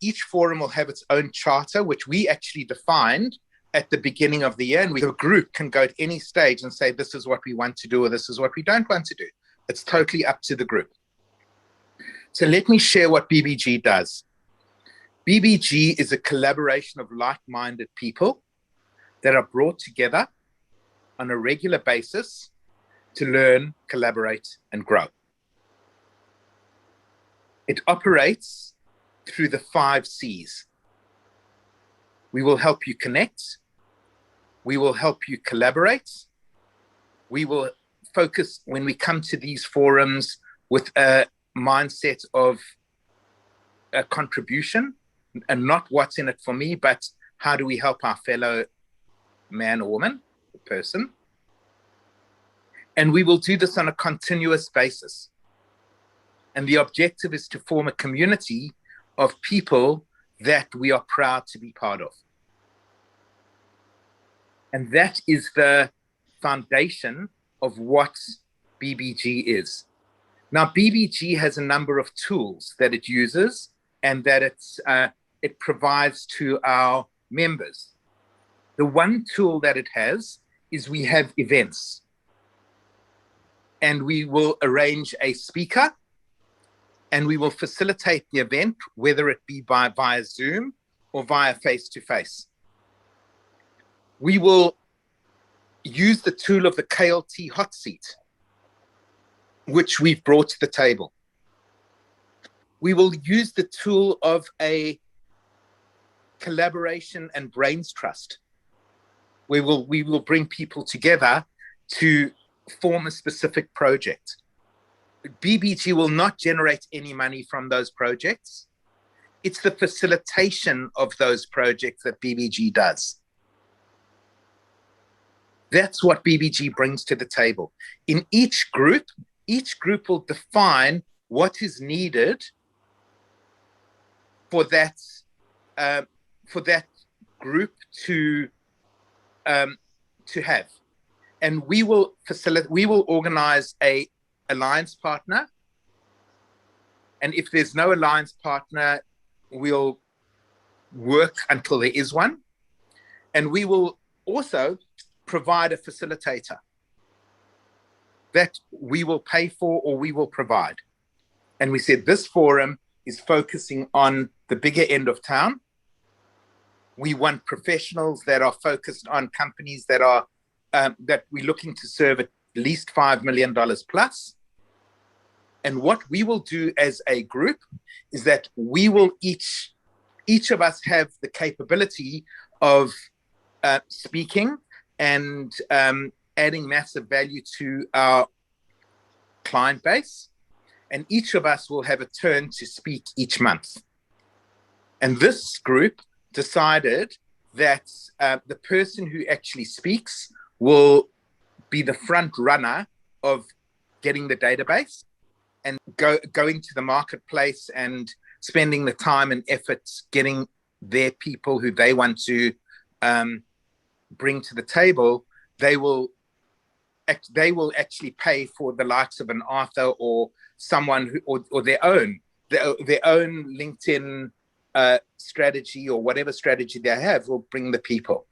each forum will have its own charter, which we actually defined at the beginning of the year. And the group can go at any stage and say, this is what we want to do, or this is what we don't want to do. It's totally up to the group. So let me share what BBG does. BBG is a collaboration of like-minded people that are brought together on a regular basis to learn, collaborate, and grow. It operates through the 5 C's. We will help you connect. We will help you collaborate. We will focus when we come to these forums with a mindset of a contribution and not what's in it for me, but how do we help our fellow man or woman, person? And we will do this on a continuous basis. And the objective is to form a community of people that we are proud to be part of. And that is the foundation of what BBG is. Now, BBG has a number of tools that it uses and that it provides to our members. The one tool that it has is we have events. And we will arrange a speaker and we will facilitate the event, whether it be via Zoom or via face-to-face. We will use the tool of the KLT hot seat, which we've brought to the table. We will use the tool of a collaboration and brains trust. We will bring people together to form a specific project. BBG will not generate any money from those projects. It's the facilitation of those projects that BBG does. That's what BBG brings to the table. In each group will define what is needed for that group to have. And we will organize a alliance partner. And if there's no alliance partner, we'll work until there is one. And we will also provide a facilitator that we will pay for or we will provide. And we said this forum is focusing on the bigger end of town. We want professionals that are focused on companies that are that we're looking to serve at least $5 million plus. And what we will do as a group is that we will each of us have the capability of speaking and adding massive value to our client base. And each of us will have a turn to speak each month. And this group decided that the person who actually speaks will be the front runner of getting the database and going to the marketplace and spending the time and effort getting their people who they want to bring to the table. They will actually pay for the likes of an Arthur or someone who, or their own LinkedIn strategy or whatever strategy they have will bring the people.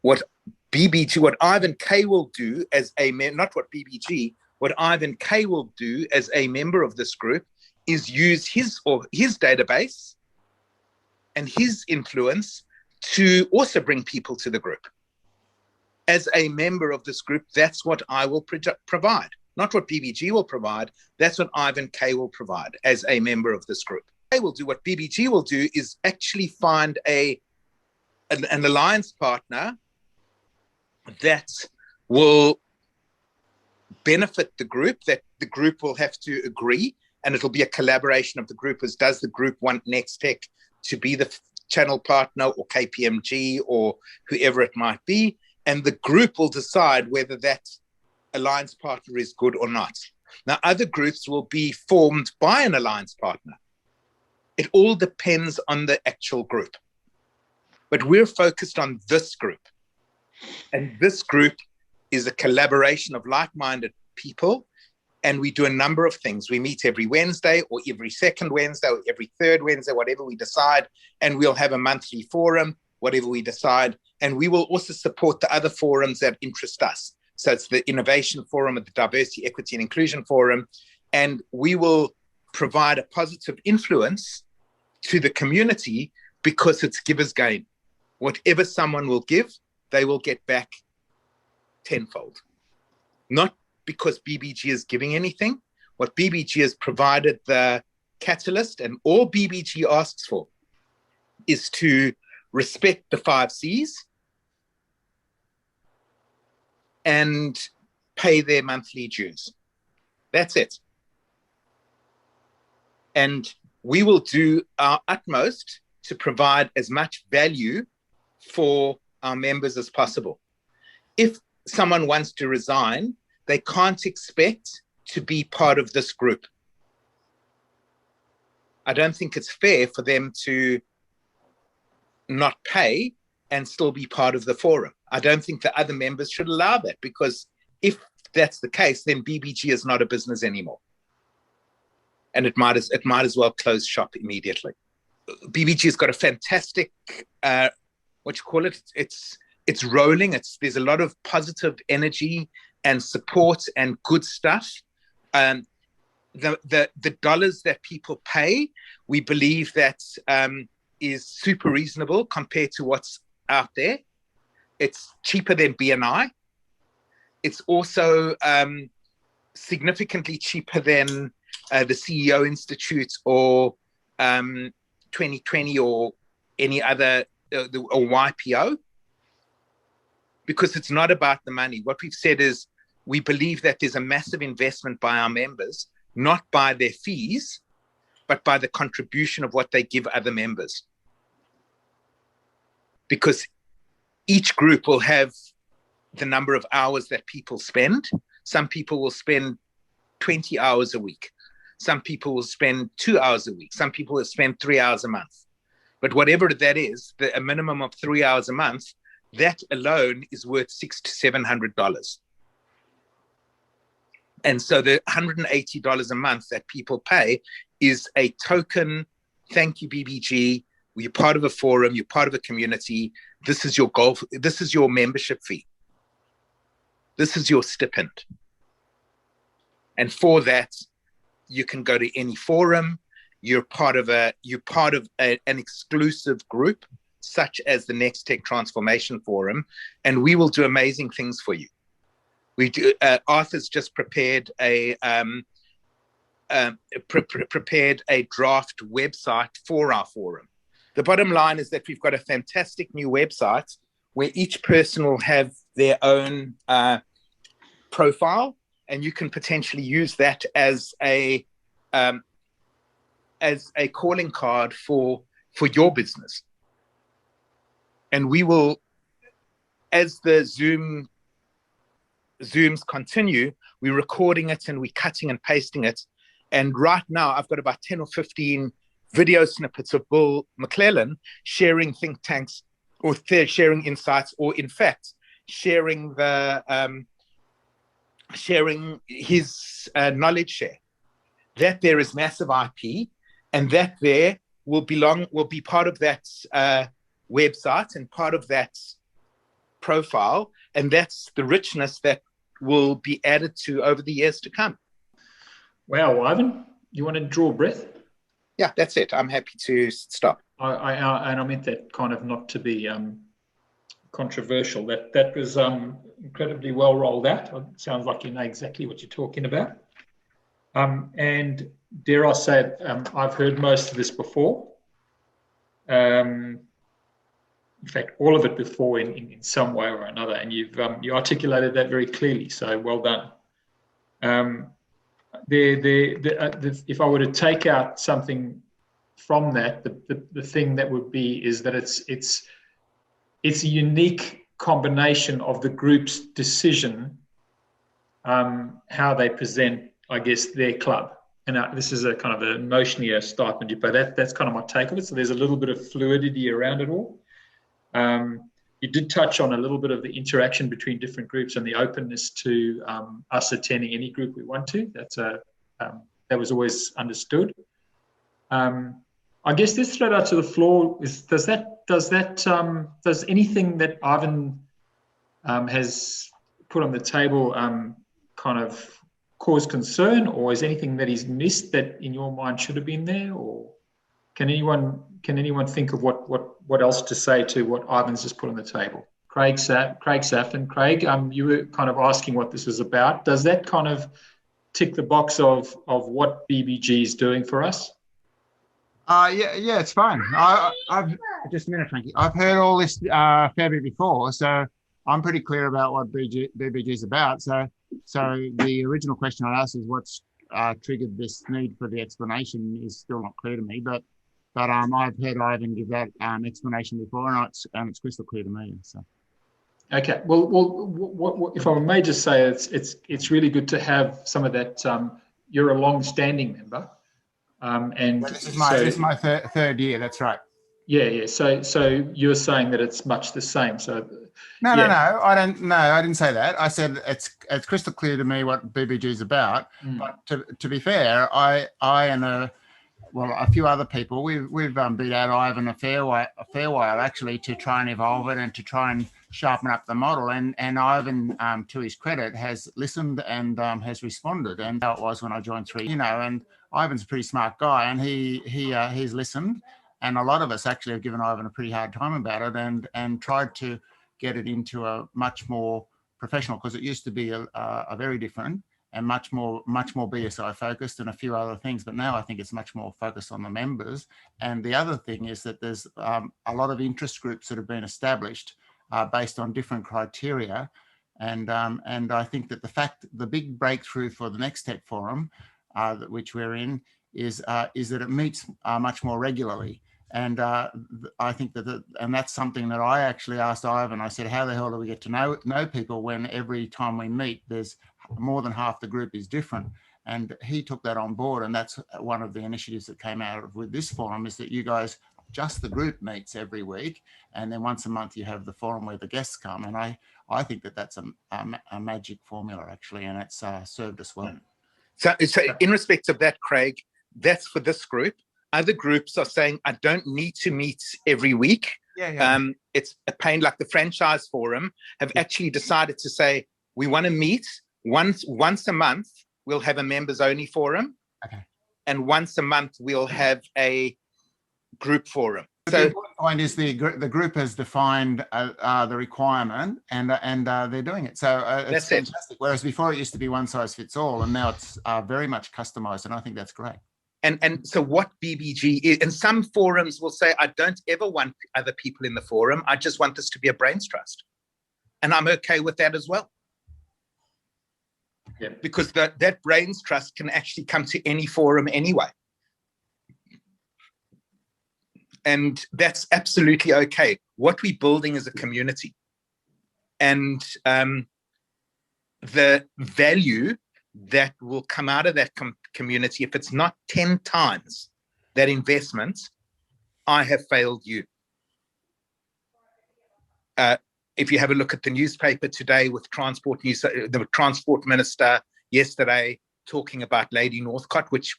What Ivan K will do as not what BBG, what Ivan K will do as a member of this group is use his database and his influence to also bring people to the group. As a member of this group, that's what I will provide, not what BBG will provide. That's what Ivan K will provide as a member of this group. I will do what BBG will do is actually find an alliance partner that will benefit the group, that the group will have to agree, and it'll be a collaboration of the group. As does the group want Nexttech to be the channel partner or KPMG or whoever it might be, and the group will decide whether that alliance partner is good or not. Now, other groups will be formed by an alliance partner. It all depends on the actual group. But we're focused on this group. And this group is a collaboration of like-minded people. and we do a number of things. We meet every Wednesday or every second Wednesday or every third Wednesday, whatever we decide, and we'll have a monthly forum, whatever we decide, and we will also support the other forums that interest us. So it's the Innovation Forum, the Diversity, Equity and Inclusion Forum, and we will provide a positive influence to the community because it's givers gain. Whatever someone will give, they will get back tenfold. Not because BBG is giving anything. What BBG has provided the catalyst, and all BBG asks for, is to respect the 5 C's and pay their monthly dues. That's it. And we will do our utmost to provide as much value for our members as possible. If someone wants to resign, they can't expect to be part of this group. I don't think it's fair for them to not pay and still be part of the forum. I don't think the other members should allow that, because if that's the case, then BBG is not a business anymore. And it might as well close shop immediately. BBG has got a fantastic, it's rolling. There's a lot of positive energy and support and good stuff. The dollars that people pay, we believe that is super reasonable compared to what's out there. It's cheaper than BNI. It's also significantly cheaper than the CEO Institute or 2020 or any other, or YPO, because it's not about the money. What we've said is we believe that there's a massive investment by our members, not by their fees, but by the contribution of what they give other members. Because each group will have the number of hours that people spend. Some people will spend 20 hours a week. Some people will spend 2 hours a week. Some people will spend 3 hours a month. But whatever that is, a minimum of 3 hours a month, that alone is worth $600 to $700. And so the $180 a month that people pay is a token, thank you, BBG. You're part of a forum, you're part of a community. This is your goal. This is your membership fee. This is your stipend. And for that, you can go to any forum. You're part of an exclusive group, such as the Nexttech Transformation Forum, and we will do amazing things for you. We do. Arthur's just prepared a draft website for our forum. The bottom line is that we've got a fantastic new website where each person will have their own profile, and you can potentially use that as a calling card for your business. And we will, as the Zooms continue, we're recording it and we're cutting and pasting it. And right now, I've got about 10 or 15 video snippets of Bill McClellan sharing think tanks or sharing insights, or in fact, sharing his knowledge share. That there is massive IP, and that there will be part of that website and part of that profile, and that's the richness that will be added to over the years to come. Wow, Ivan, you want to draw a breath? Yeah, that's it. I'm happy to stop. I meant that kind of not to be controversial. That was incredibly well rolled out. It sounds like you know exactly what you're talking about. And dare I say it, I've heard most of this before. In fact, all of it before in some way or another, and you articulated that very clearly. So well done. If I were to take out something from that, the thing that would be is that it's a unique combination of the group's decision, how they present, I guess, their club. And this is a kind of emotionally a stipend you pay. That's kind of my take of it. So there's a little bit of fluidity around it all. you did touch on a little bit of the interaction between different groups and the openness to us attending any group we want to. That was always understood. I guess this thread out to the floor is: does anything that Ivan has put on the table kind of cause concern, or is anything that he's missed that in your mind should have been there? Or can anyone think of what else to say to what Ivan's just put on the table? Craig Saffin. Craig, you were kind of asking what this is about. Does that kind of tick the box of what BBG is doing for us? Yeah, it's fine. I've just a minute, Frankie. I've heard all this fair bit before, so I'm pretty clear about what BBG is about. So the original question I asked is what's triggered this need for the explanation is still not clear to me. But I've heard Ivan give that explanation before, and it's crystal clear to me. So. Okay. Well, if I may just say, it's really good to have some of that. You're a long-standing member. And this is my third year. That's right. Yeah. So you're saying that it's much the same. So no. I didn't say that. I said it's crystal clear to me what BBG is about. But to be fair, I and a few other people, we've beat out Ivan a fair while actually to try and evolve it and to try and sharpen up the model. And Ivan, to his credit, has listened and has responded. And how it was when I joined 3, and Ivan's a pretty smart guy, and he's listened. And a lot of us actually have given Ivan a pretty hard time about it and tried to get it into a much more professional, because it used to be a very different and much more BSI focused and a few other things. But now I think it's much more focused on the members. And the other thing is that there's a lot of interest groups that have been established based on different criteria. And I think that the big breakthrough for the Nexttech forum, which we're in, is that it meets much more regularly. And I think and that's something that I actually asked Ivan. I said, how the hell do we get to know people when every time we meet, there's more than half the group is different? And he took that on board. And that's one of the initiatives that came out with this forum, is that you guys, just the group meets every week. And then once a month you have the forum where the guests come. And I think that that's a magic formula, actually. And it's served us well. So in respect of that, Craig, that's for this group. Other groups are saying, I don't need to meet every week. Yeah. It's a pain. Like the franchise forum have actually decided to say, we want to meet once a month. We'll have a members only forum. Okay. And once a month we'll have a group forum. So the important point is the group has defined the requirement and they're doing it. So it's fantastic. Whereas before it used to be one size fits all, and now it's very much customized, and I think that's great. And so what BBG is, and some forums will say, I don't ever want other people in the forum. I just want this to be a brains trust. And I'm okay with that as well. Yeah. Because that brains trust can actually come to any forum anyway. And that's absolutely okay. What we're building is a community. And the value that will come out of that community, if it's not 10 times that investment, I have failed you. If you have a look at the newspaper today with transport news, the transport minister yesterday talking about Lady Northcott, which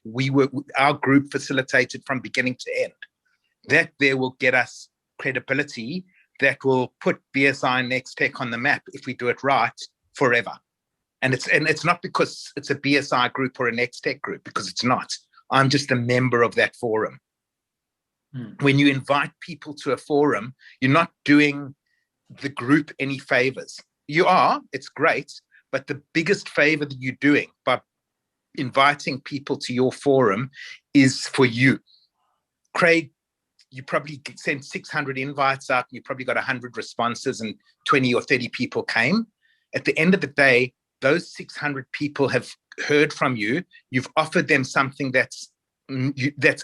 our group facilitated from beginning to end, that there will get us credibility that will put BSI and Nexttech on the map if we do it right forever. And it's not because it's a BSI group or a Nexttech group, because it's not. I'm just a member of that forum. When you invite people to a forum, you're not doing the group any favors. You are, it's great, but the biggest favor that you're doing by inviting people to your forum is for you. Craig, you probably sent 600 invites out, and you probably got 100 responses, and 20 or 30 people came. At the end of the day, those 600 people have heard from you. You've offered them something that's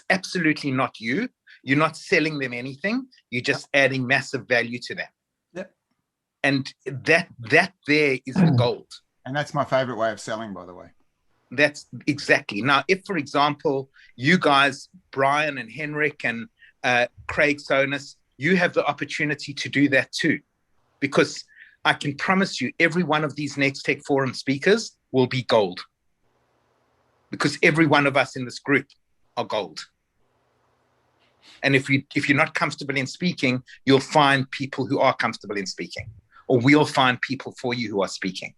absolutely not you. You're not selling them anything. You're just adding massive value to them. Yep. And that there is the gold. And that's my favorite way of selling, by the way. That's exactly. Now, if, for example, you guys, Brian and Henrik and Craig Sonis, you have the opportunity to do that too. because I can promise you every one of these Nexttech Forum speakers will be gold, because every one of us in this group are gold. And if you're not comfortable in speaking, you'll find people who are comfortable in speaking, or we'll find people for you who are speaking.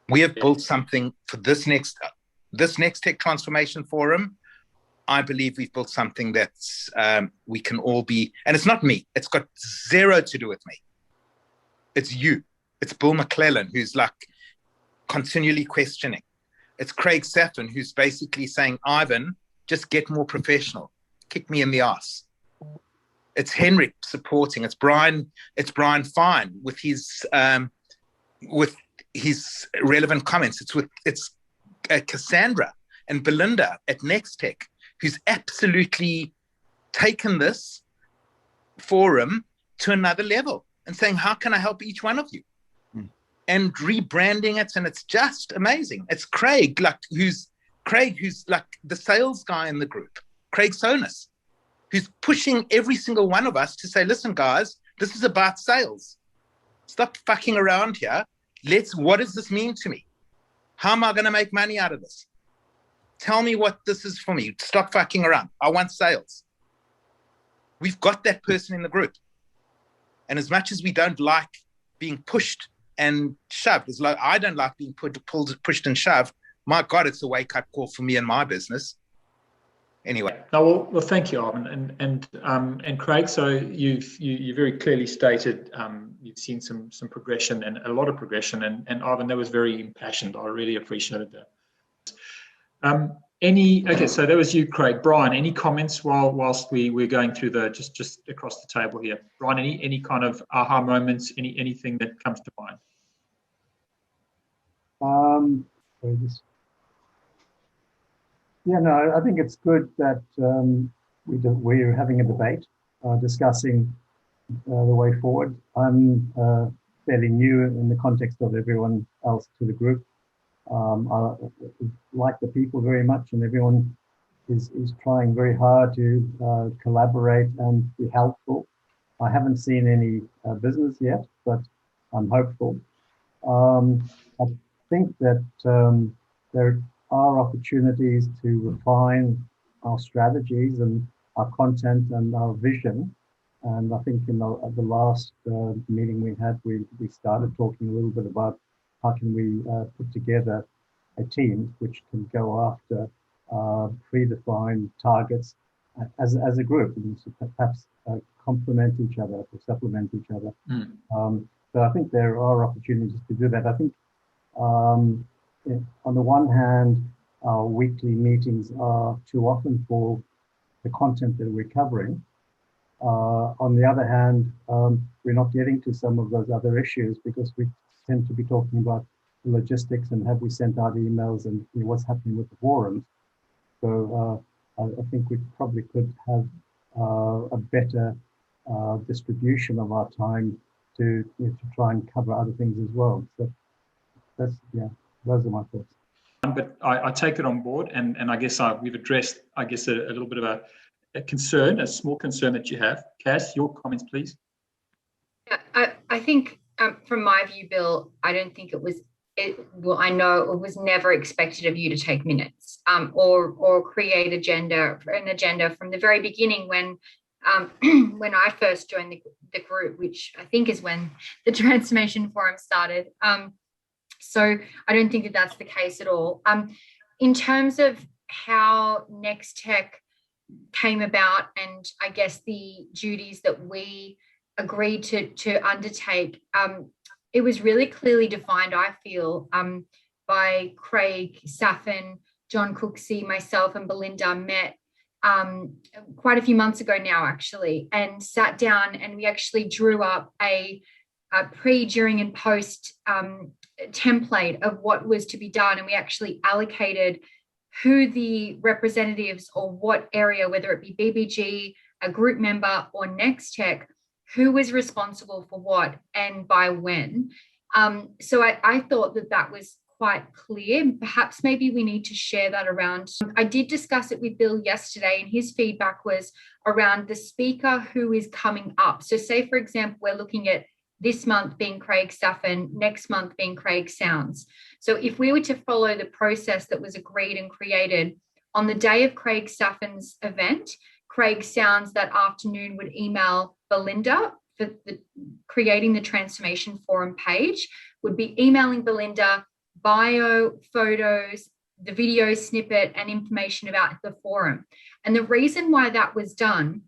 We have built something for this Nexttech Transformation Forum. I believe we've built something that's we can all be, and it's not me. It's got zero to do with me. It's you. It's Bill McClellan, who's like continually questioning. It's Craig Saffin, who's basically saying, Ivan, just get more professional. Kick me in the ass. It's Henrik supporting. It's Brian Fine with his relevant comments. It's Cassandra and Belinda at Nexttech, who's absolutely taken this forum to another level and saying, how can I help each one of you? And rebranding it, and it's just amazing. It's Craig, who's like the sales guy in the group, Craig Sonis, who's pushing every single one of us to say, listen, guys, this is about sales. Stop fucking around here. What does this mean to me? How am I going to make money out of this? Tell me what this is for me. Stop fucking around. I want sales. We've got that person in the group. And as much as we don't like being pushed and shoved, as like I don't like being pushed and shoved, my God, it's a wake-up call for me and my business. Anyway. No, well, thank you, Ivan, and Craig. So you very clearly stated you've seen some progression, and a lot of progression, and Ivan, that was very impassioned. I really appreciated that. Okay, so that was you, Craig. Brian, any comments whilst we're going through the just across the table here? Brian, any kind of aha moments? Anything that comes to mind? Yeah, no, I think it's good that we're having a debate, discussing the way forward. I'm fairly new in the context of everyone else to the group. I like the people very much, and everyone is trying very hard to collaborate and be helpful. I haven't seen any business yet, but I'm hopeful. I think that there are opportunities to refine our strategies and our content and our vision. And I think in the last meeting we had, we started talking a little bit about how can we put together a team which can go after predefined targets as a group, and so perhaps complement each other or supplement each other. So I think there are opportunities to do that. I think on the one hand, our weekly meetings are too often for the content that we're covering. On the other hand, we're not getting to some of those other issues because we tend to be talking about logistics and have we sent out emails and what's happening with the forums. So I think we probably could have a better distribution of our time to try and cover other things as well. So those are my thoughts. But I take it on board, and I guess we've addressed, I guess, a little bit of a concern, a small concern that you have. Cass, your comments, please. Yeah, I think from my view, Bill, I don't think I know it was never expected of you to take minutes or create an agenda from the very beginning when I first joined the group, which I think is when the Transformation Forum started. So I don't think that that's the case at all. In terms of how Nexttech came about, and I guess the duties that we agreed to undertake, it was really clearly defined, I feel, by Craig Saffin, John Cooksey, myself and Belinda met quite a few months ago now, actually, and sat down, and we actually drew up a pre, during and post template of what was to be done, and we actually allocated who the representatives or what area, whether it be BBG, a group member, or Nexttech, who was responsible for what and by when. So I thought that was quite clear. Perhaps maybe we need to share that around. I did discuss it with Bill yesterday, and his feedback was around the speaker who is coming up. So say, for example, we're looking at this month being Craig Saffin, next month being Craig Sounds. So if we were to follow the process that was agreed and created on the day of Craig Saffin's event, Craig Sounds that afternoon would email Belinda for creating the Transformation Forum page, would be emailing Belinda bio, photos, the video snippet, and information about the forum. And the reason why that was done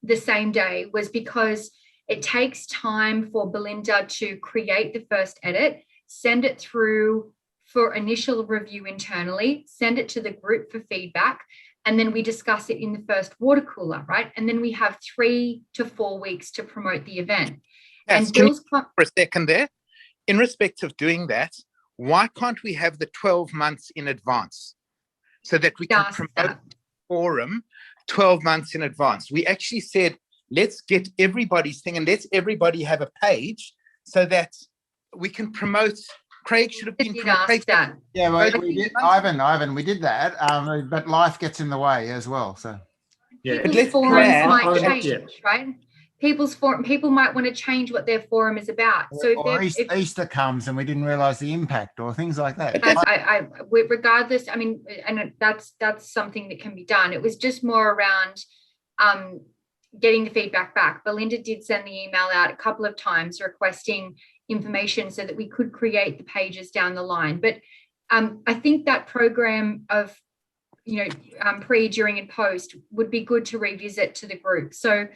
the same day was because it takes time for Belinda to create the first edit, send it through for initial review internally, send it to the group for feedback, and then we discuss it in the first water cooler, right? And then we have 3 to 4 weeks to promote the event. Yes, And Bill's for a second there, in respect of doing that, why can't we have the 12 months in advance so that we can promote the forum 12 months in advance? We actually said, let's get everybody's thing and let's everybody have a page so that we can promote. Craig should have been promoted. Yeah, well, we did, Ivan, we did that, but life gets in the way as well. So yeah, but let's forums might change, right? People might want to change what their forum is about. So if Easter comes and we didn't realize the impact or things like that. Regardless, I mean, and that's something that can be done. It was just more around getting the feedback back. Belinda did send the email out a couple of times requesting information so that we could create the pages down the line. But I think that program of, pre, during, and post would be good to revisit to the group. So,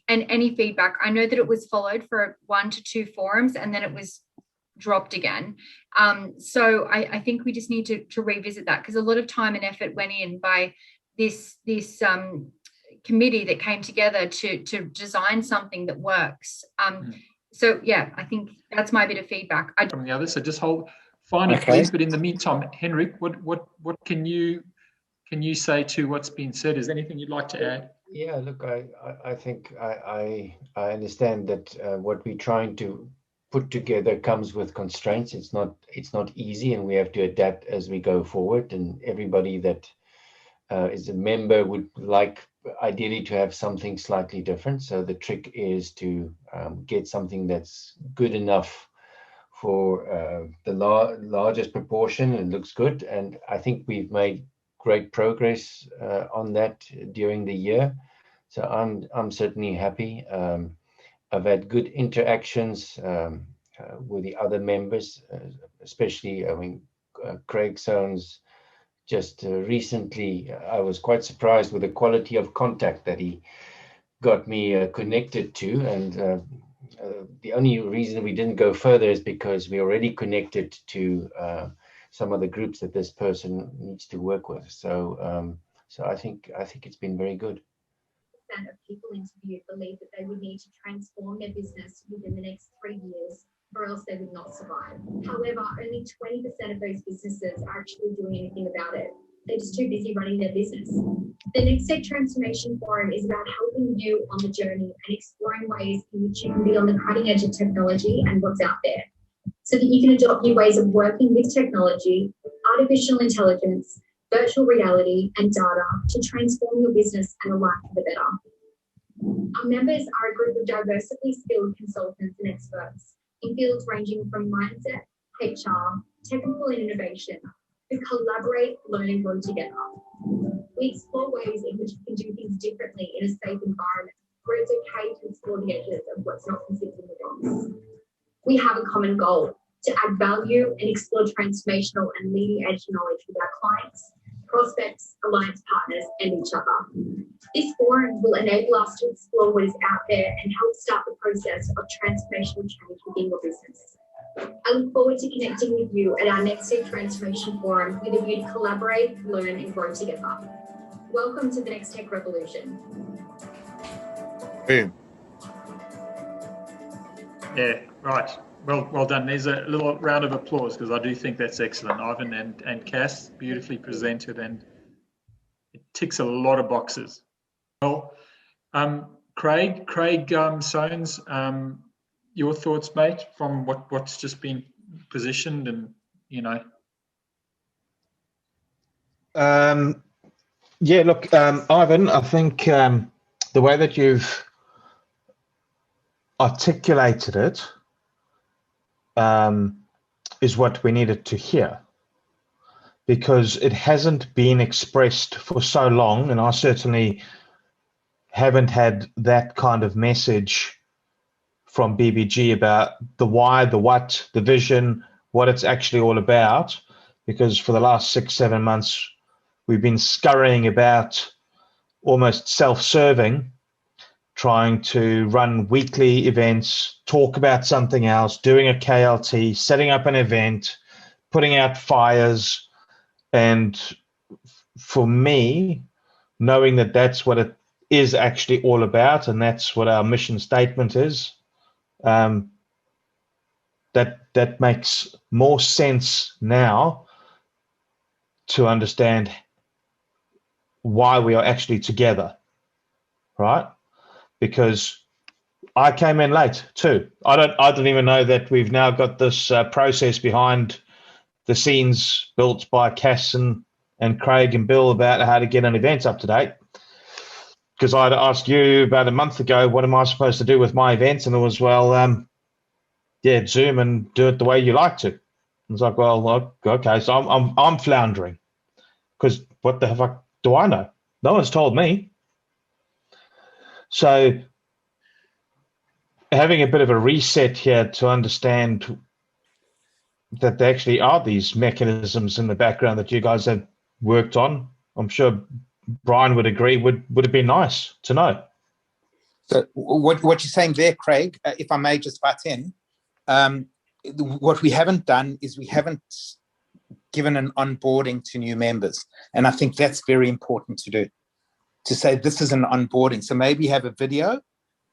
and any feedback. I know that it was followed for 1 to 2 forums and then it was dropped again. So I think we just need to revisit that, because a lot of time and effort went in by this committee that came together to design something that works. So yeah, I think that's my bit of feedback. From the others, so just hold finally, please. But in the meantime, Henrik, what can you say to what's been said? Is there anything you'd like to add? Yeah, look, I think I understand that what we're trying to put together comes with constraints. It's not easy, and we have to adapt as we go forward. And everybody that is a member would like ideally to have something slightly different. So the trick is to get something that's good enough for the largest proportion and looks good. And I think we've made great progress on that during the year. So I'm certainly happy. I've had good interactions with the other members, especially, Craig Soames. Just recently, I was quite surprised with the quality of contact that he got me connected to. And the only reason we didn't go further is because we already connected to some of the groups that this person needs to work with. So I think it's been very good. Of people interviewed believe that they would need to transform their business within the next 3 years, or else they would not survive. However, only 20% of those businesses are actually doing anything about it. They're just too busy running their business. The Nexttech Transformation Forum is about helping you on the journey and exploring ways in which you can be on the cutting edge of technology and what's out there, so that you can adopt new ways of working with technology, artificial intelligence, virtual reality, and data to transform your business and a life for the better. Our members are a group of diversely skilled consultants and experts in fields ranging from mindset, HR, technical and innovation, who collaborate, learn, and grow together. We explore ways in which we can do things differently in a safe environment, where it's okay to explore the edges of what's not considered in the box. We have a common goal: to add value and explore transformational and leading edge knowledge with our clients, prospects, alliance partners, and each other. This forum will enable us to explore what is out there and help start the process of transformational change within your business. I look forward to connecting with you at our Nexttech Transformation Forum with a view to collaborate, learn, and grow together. Welcome to the Nexttech Revolution. Boom. Yeah, right. Well done. There's a little round of applause, because I do think that's excellent, Ivan and Cass. Beautifully presented, and it ticks a lot of boxes. Well, Craig Soames, your thoughts, mate, from what's just been positioned, and Yeah, look, Ivan, I think the way that you've articulated it is what we needed to hear, because it hasn't been expressed for so long, and I certainly haven't had that kind of message from BBG about the why, the what, the vision, what it's actually all about, because for the last 6-7 months, we've been scurrying about almost self-serving, trying to run weekly events, talk about something else, doing a KLT, setting up an event, putting out fires. And for me, knowing that that's what it is actually all about, and that's what our mission statement is, that makes more sense now to understand why we are actually together, right? Because I came in late too. I don't even know that we've now got this process behind the scenes built by Cass and Craig and Bill about how to get an event up to date. Because I'd asked you about a month ago, what am I supposed to do with my events? And it was, well, yeah, Zoom and do it the way you like to. I was like, well, okay, so I'm floundering, because what the heck do I know? No one's told me. So having a bit of a reset here to understand that there actually are these mechanisms in the background that you guys have worked on, I'm sure Brian would agree, would have been nice to know. So what you're saying there, Craig, if I may just butt in, what we haven't done is we haven't given an onboarding to new members. And I think that's very important to do, to say this is an onboarding. So maybe have a video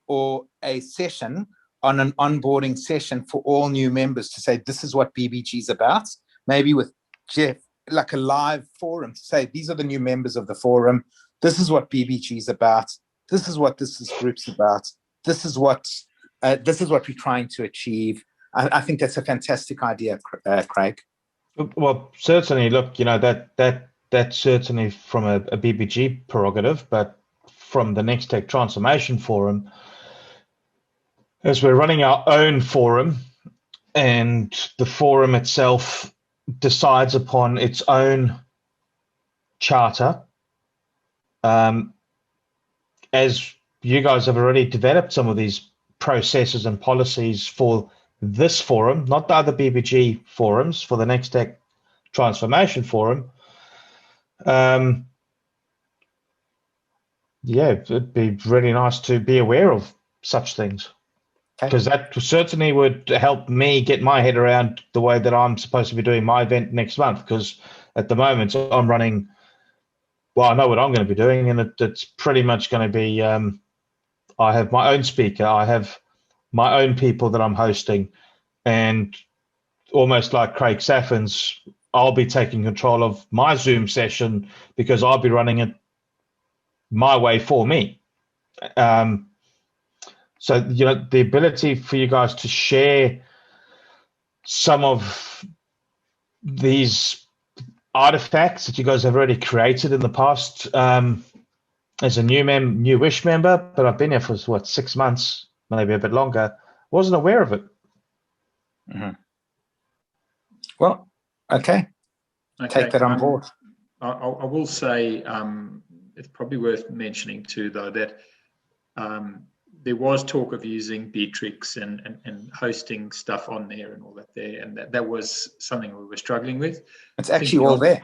or a session on an onboarding session for all new members to say, this is what BBG is about. Maybe with Jeff, like a live forum to say, these are the new members of the forum. This is what BBG is about. This is what this group's about. This is what we're trying to achieve. I think that's a fantastic idea, Craig. Well, certainly, look, you know, that's certainly from a BBG prerogative, but from the Nexttech Transformation Forum, as we're running our own forum, and the forum itself decides upon its own charter, as you guys have already developed some of these processes and policies for this forum, not the other BBG forums, for the Nexttech Transformation Forum, yeah, it'd be really nice to be aware of such things, because that certainly would help me get my head around the way that I'm supposed to be doing my event next month. Because at the moment I'm running, well, I know what I'm going to be doing, and it's pretty much going to be, I have my own speaker, I have my own people that I'm hosting, and almost like Craig Saffin's, I'll be taking control of my Zoom session because I'll be running it my way for me. So, you know, the ability for you guys to share some of these artifacts that you guys have already created in the past, as a newish member, but I've been here for, what, 6 months, maybe a bit longer, wasn't aware of it. Mm-hmm. Well, okay. Take that on board. I will say it's probably worth mentioning too, though, that there was talk of using Beatrix and hosting stuff on there and all that there, and that was something we were struggling with. It's actually all there.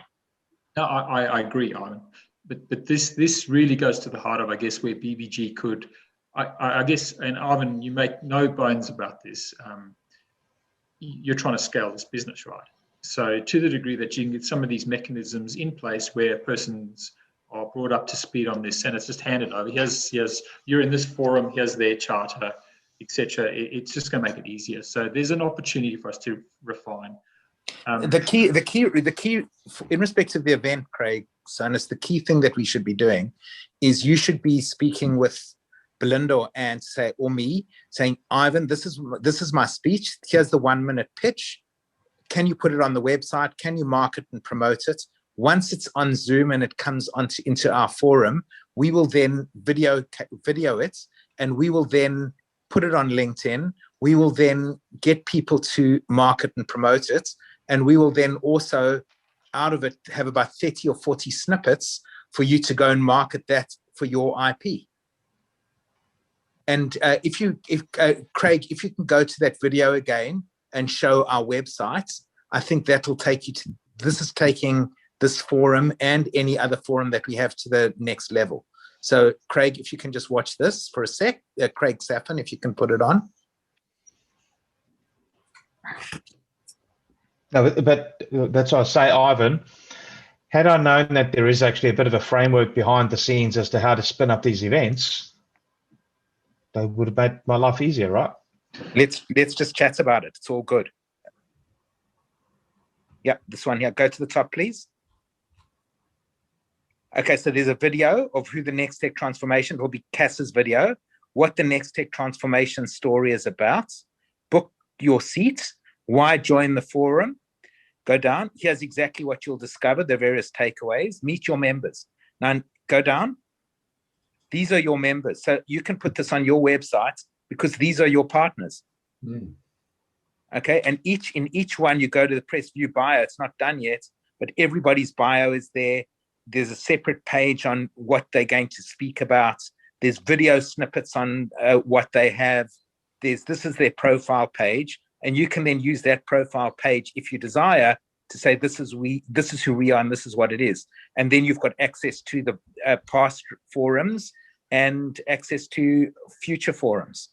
No, I agree, Ivan. But this really goes to the heart of, I guess, where BBG could, I guess, and Ivan, you make no bones about this. You're trying to scale this business, right? So to the degree that you can get some of these mechanisms in place where persons are brought up to speed on this, and it's just handed over. Here's you're in this forum, here's their charter, etc. It's just going to make it easier. So there's an opportunity for us to refine. The key, in respect of the event, Craig, Sonus, the key thing that we should be doing is you should be speaking with Belinda or Anne, or me, saying, Ivan, this is my speech. Here's the 1-minute pitch. Can you put it on the website? Can you market and promote it? Once it's on Zoom and it comes into our forum, we will then video it, and we will then put it on LinkedIn. We will then get people to market and promote it. And we will then also, out of it, have about 30 or 40 snippets for you to go and market that for your IP. And Craig, if you can go to that video again and show our website, I think that will take you to, this is taking this forum and any other forum that we have to the next level. So Craig, if you can just watch this for a sec, Craig Saffin, if you can put it on. No, but that's what I say, Ivan. Had I known that there is actually a bit of a framework behind the scenes as to how to spin up these events, they would have made my life easier, right? Let's just chat about it. It's all good. Yeah, this one here. Go to the top, please. Okay, so there's a video of who the Nexttech transformation will be. Cass's video, what the Nexttech transformation story is about. Book your seat. Why join the forum? Go down. Here's exactly what you'll discover, the various takeaways. Meet your members. Now, go down. These are your members. So you can put this on your website because these are your partners. Mm. Okay, and in each one, you go to the press view bio. It's not done yet, but everybody's bio is there. There's a separate page on what they're going to speak about. There's video snippets on what they have. This is their profile page. And you can then use that profile page if you desire to say, this is who we are, and this is what it is. And then you've got access to the past forums and access to future forums.